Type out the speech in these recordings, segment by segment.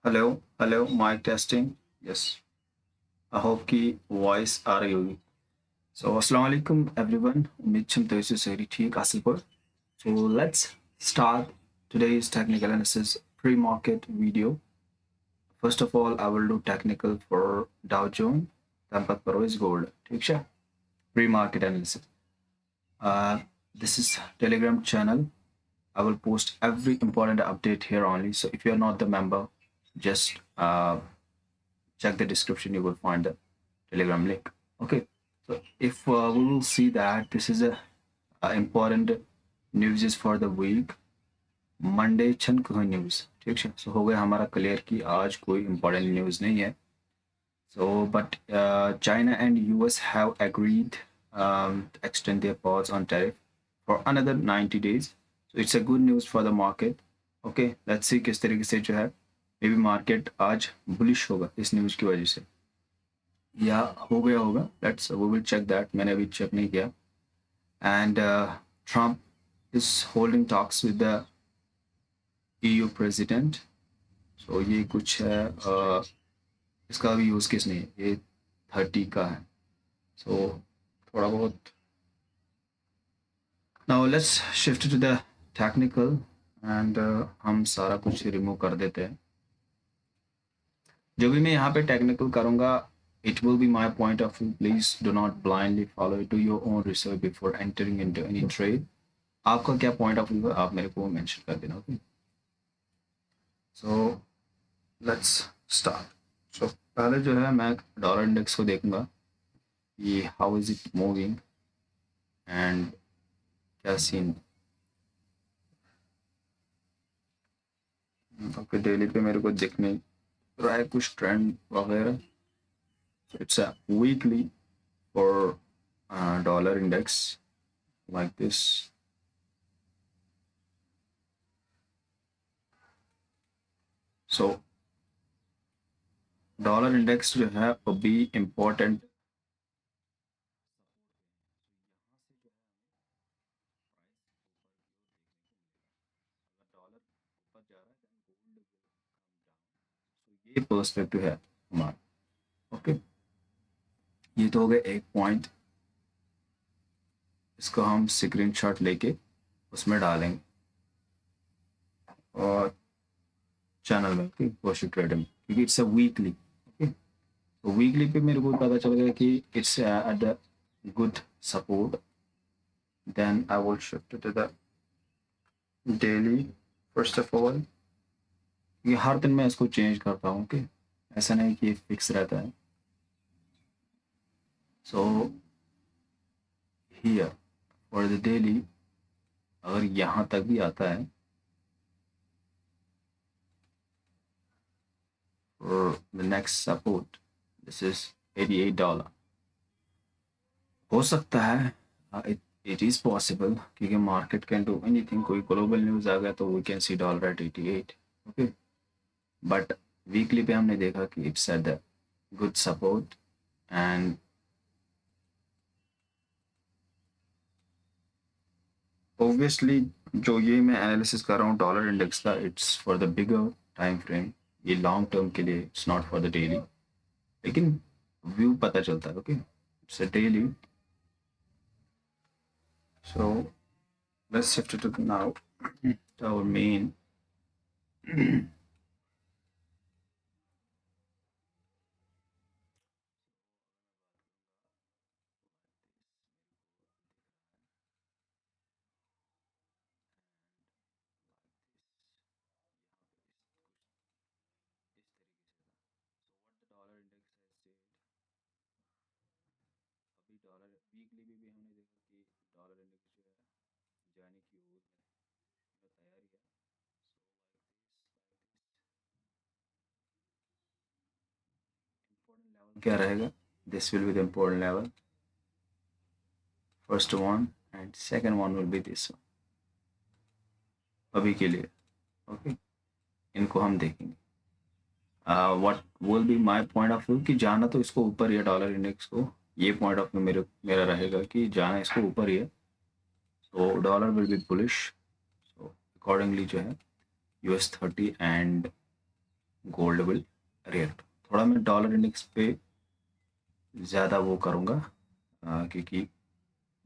Hello hello mike testing. Yes, I hope कि voice आ रही होगी। सो अस्सलाम वालेकुम एवरीवन, उम्मीद छम तो सारी ठीक असल पर। सो let's start today's technical analysis pre-market video. First of all, I will do technical for Dow Jones, then पर is gold, ठीक है? Pre-market analysis. Uh, this is Telegram channel. I will post every important update here only. So if you are not the member, just check the description. You will find the Telegram link. Okay. So if we will see that this is a important news is for the week. Monday छन कोई news ठीक है। सो हो गया हमारा clear कि आज कोई इम्पोर्टेंट न्यूज़ नहीं है। So but China and US have agreed extend their pause on tariff for another 90 days. So it's a good news for the market. Okay, let's see किस तरीके से जो है मे बी मार्केट आज bullish होगा इस न्यूज़ की वजह से या हो गया होगा। Let's we will check that, मैंने अभी चेक नहीं किया। And Trump is holding talks with the EU president. So ये कुछ है इसका भी यूज़ केस नहीं है, ये 30 का है। सो थोड़ा बहुत now let's shift to the technical and हम सारा कुछ रिमूव कर देते हैं। जो भी मैं यहाँ पे टेक्निकल करूँगा, it will be my point of view. Please do not blindly follow it. Do your own research before entering into any trade. आपका क्या पॉइंट ऑफ व्यू है आप मेरे को मेंशन कर देना। Okay, so let's start. So पहले जो है मैं डॉलर इंडेक्स को देखूंगा ये how is it moving and क्या सीन। ओके, डेली पे मेरे को दिख नहीं रहा है कुछ ट्रेंड वगैरह। So it's a weekly for dollar index like this. So dollar index जो है वो भी इम्पोर्टेंट। ये पर्सपेक्टिव है हमारा। ओके, ये तो हो गया एक पॉइंट। इसको हम स्क्रीन शॉट लेके उसमें डालेंगे और चैनल में ओके ट्रेड में, क्योंकि इट्स अ वीकली। ओके, तो वीकली पे मेरे को पता चल गया कि it's at the good support. Then I will shift to the daily first of all. ये हर दिन मैं इसको चेंज करता हूँ। ओके, ऐसा नहीं कि ये फिक्स रहता है। So here for the daily अगर यहाँ तक भी आता है for the next support, this is $88। हो सकता है it is possible क्योंकि मार्केट कैन डू एनीथिंग। कोई ग्लोबल न्यूज़ आ गया तो we can see dollar at 88। Okay, but weekly पे हमने देखा कि it's at the good support and obviously जो ये मैं एनालिसिस कर रहा हूँ डॉलर इंडेक्स का, it's for the bigger time frame. ये लॉन्ग टर्म के लिए, it's not for the daily. लेकिन व्यू पता चलता है। Okay, it's a daily. So let's shift it to now to our main dollar index है state. अभी डॉलर वीकली भी हमने देखा कि डॉलर इंडेक्स जो है जाने की ओर में तैयारी है। इम्पोर्टेंट लेवल क्या रहेगा? This will be the important level, first one and second one will be this one अभी के लिए। ओके, इनको हम देखेंगे। What will be my point of view कि जाना तो इसको ऊपर ही है डॉलर इंडेक्स को। ये पॉइंट ऑफ व्यू मेरा रहेगा कि जाना इसको ऊपर ही है। तो dollar will be bullish. So accordingly जो है US 30 and gold will react. थोड़ा मैं डॉलर इंडेक्स पे ज़्यादा वो करूँगा, क्योंकि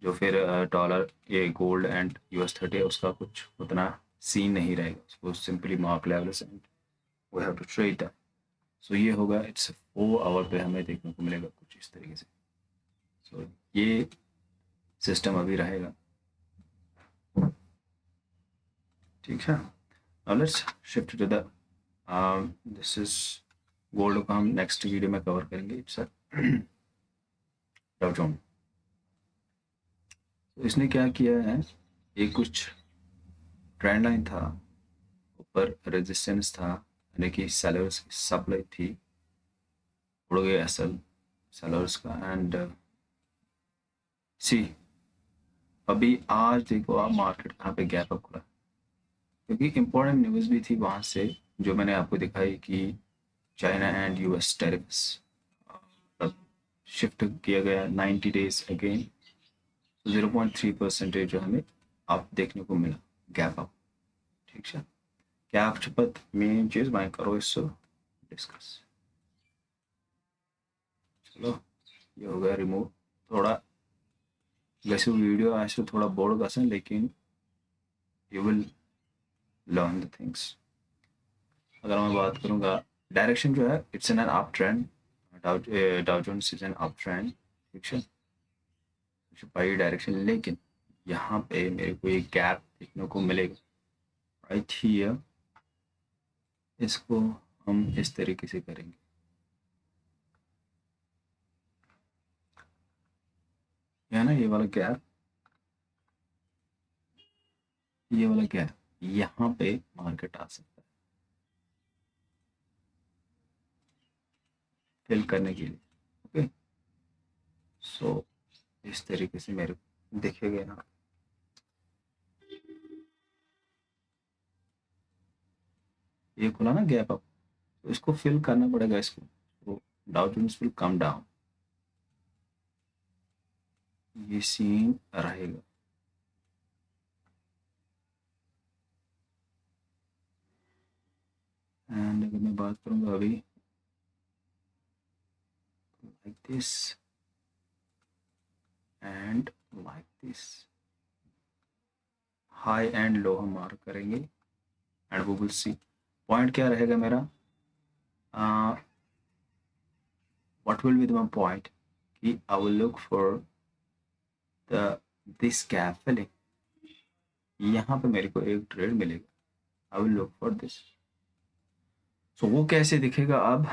जो फिर डॉलर ये गोल्ड एंड US30 है उसका कुछ उतना सीन नहीं रहेगा, उसको simply mark levels and we have to trade that. So ये होगा, इट्स 4 आवर पे हमें देखने को मिलेगा कुछ इस तरीके से। सो ये सिस्टम अभी रहेगा, ठीक है। Now let's shift to the this is gold को हम नेक्स्ट वीडियो में कवर करेंगे। It's Dow Jones. तो इसने क्या किया है, ये कुछ ट्रेंड लाइन था, ऊपर रेजिस्टेंस था, यानी कि सेलर्स की सप्लाई थी, उड़ गया एसएल सेलर्स का। एंड सी अभी आज देखो आप मार्केट कहाँ पे गैप अप खुला, क्योंकि इम्पोर्टेंट न्यूज़ भी थी वहाँ से जो मैंने आपको दिखाई कि China and US tariffs shift किया गया 90 डेज अगेन। 0.3% जो हमें आप देखने को मिला गैप अप, ठीक है। क्या आप चुपत मेन चीज़ मैं करो इससे डिस्कस। चलो ये हो गया रिमूव। थोड़ा वैसे वीडियो आज तो थोड़ा बोर्ड गसन, लेकिन you will learn the things. अगर मैं बात करूँगा डायरेक्शन जो है, it's an uptrend, Dow Jones is an uptrend, ठीक है, बाई डायरेक्शन। लेकिन यहाँ पे मेरे को एक गैप देखने को मिलेगा राइट हियर। इसको हम इस तरीके से करेंगे, है ना, ये वाला गैप, ये वाला गैप, यहाँ पे मार्केट आ सकता है फिल करने के लिए। ओके, सो इस तरीके से मेरे को दिखेगा यहाँ, ये खुला ना गैप अप, तो इसको फिल करना पड़ेगा इसको। तो Dow Jones will come down, ये सीन रहेगा। एंड अगर मैं बात करूँगा अभी like this and like this, high and low हम मार्क करेंगे and we will see point क्या रहेगा मेरा। What will be the my point कि I will look for the this gap filling, यहाँ पे मेरे को एक ट्रेड मिलेगा, I will look for this. So वो कैसे दिखेगा अब,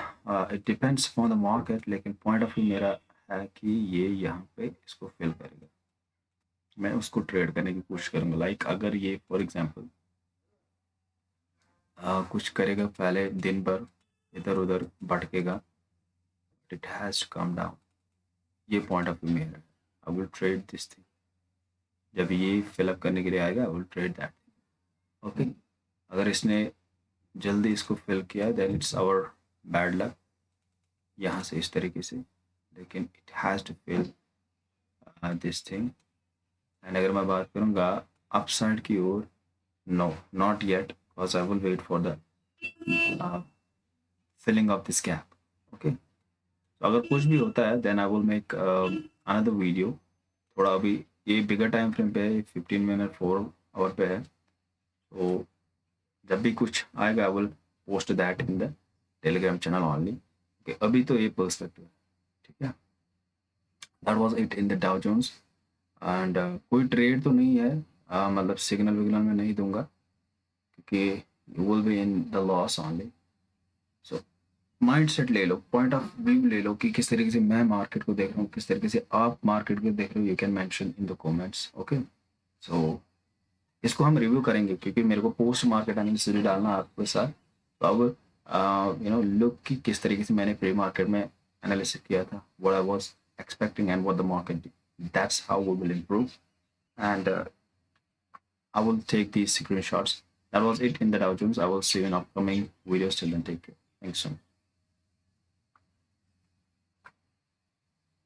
it depends upon the market, लेकिन पॉइंट ऑफ व्यू मेरा है कि ये यहाँ पे इसको फिल करेगा, मैं उसको ट्रेड करने की कोशिश करूँगा। लाइक अगर ये फॉर एग्जांपल कुछ करेगा पहले दिन भर इधर उधर भटकेगा, it has to come down, ये पॉइंट ऑफ व्यू मेरा है। I will trade this thing, जब ये फिलअप करने के लिए आएगा I will trade that. Okay, अगर इसने जल्दी इसको फिल किया then it's our bad luck, यहाँ से इस तरीके से, लेकिन it has to fill this thing. And अगर मैं बात करूँगा अपसाइड की ओर, no not yet, because I will wait for the filling of this gap. Okay, तो अगर कुछ भी होता है then I will make another video. थोड़ा अभी ये बिगर टाइम फ्रेम पे है, 15 मिनट 4 आवर पे है, तो जब भी कुछ आएगा I will post that in the Telegram channel only. Okay, अभी तो ये पर्सपेक्टिव है, ठीक है। That was it in the Dow Jones. And कोई ट्रेड तो नहीं है, मतलब सिग्नल विग्नल में नहीं दूंगा, क्योंकि you will be in the loss only. So mind set ले लो, पॉइंट ऑफ व्यू ले लो कि किस तरीके से मैं मार्केट को देख रहा हूँ, किस तरीके से आप मार्केट को देख रहे हो, you can mention in the comments. Okay, so इसको हम रिव्यू करेंगे, क्योंकि मेरे को पोस्ट मार्केट एनालिसिस भी डालना है आपके साथ। तो अब लुक कि किस तरीके से मैंने प्री मार्केट में एनालिसिस किया था, what I was expecting and what the market did, that's how we will improve। And I will take these screenshots. That was it in the Dow Jones. I will see you in upcoming videos. Till then, take care. Thanks so much.